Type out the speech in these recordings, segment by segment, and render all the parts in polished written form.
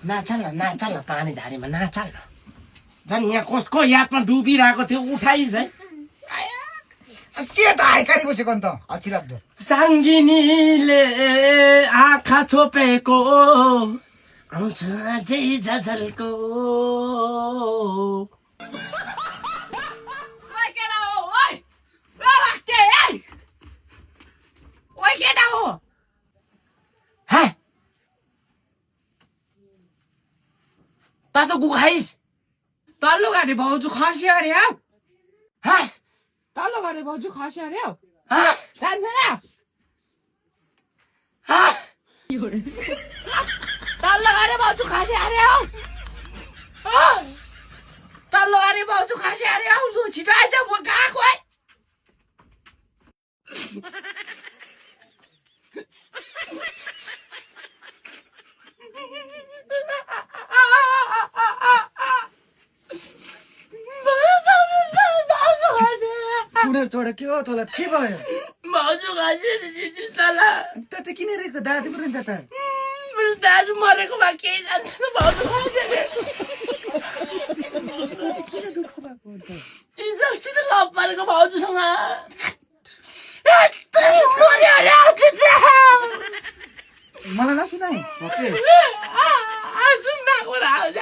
नाचल न पानी धारीमा नाचल न झन् यहाँ कसको यादमा डुबिरहेको थियो उठाइस है के त हाइकारी बसेको अन्त अचि लाग्दो साङ्गिनीले आँखा छोपेको आउँछ अझै झझल्को तातो गुखाइस तल्लो घाटे भाउजू खस्यो अरे हौ हा तल्लो घाटे भाउजू खस्यो अरे हौ हा जान्दैन हा तल्लो घाटे भाउजू खस्यो अरे हौ तल्लो घाटे भाउजू खस्यो अरे हौ लु छिटो आइज म गएको है कुडे चोडे के हो तँलाई के भयो भाउजू खाइसक्यो दिदी तला त किन रेको दाजु पनि त मेरो दाजु मरेकोमा केही जान्दैन भाउजू खाइसक्यो किन दुःख भएको त हिजोअस्ति त लभ पारेको भाउजूसँग मर्यो अरे आउँछ मलाई नसुनाइ ओके सुन्दाको आउँछ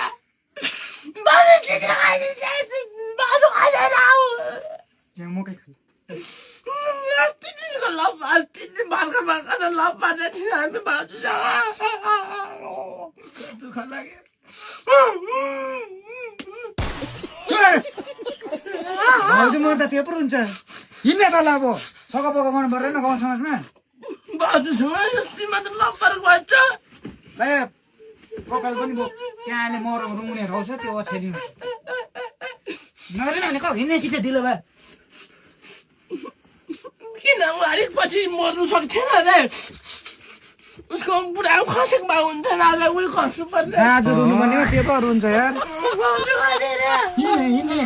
भाउजू चित्र खाइदिन्छ भाउजू खाइदिएर आऊ यहाँ मकै खाऊ अस्ति दिनको लभ अस्ति भर्खर भर्खर लभ पारेको थियो हामी भाउजूसँग दुःख लाग्यो भाउजू मर्दा त्यो पो हुन्छ हिँड्ने तल अब सघा पका गर्नु पर्दैन गाउँ समाजमा भाउजूसँग अस्ति मात्र लभ पारेको भन्छ ए कपाल पनि त्यहाँ अहिले मर रुङ्ने रहन्छ त्यो ओछ्याइदिनु नगरेन भने कहाँ हिँड्ने चिज ढिलो भयो किन ऊ अलिक पछि मर्नु सक्थेन रे उसको बुढा खसेको भए हुन्थेन आज उयो खस्नु पर्ने आज रुनु भनेमा त्यो पो रुन्छ यार भाउजू खाइदिएर हिँड्ने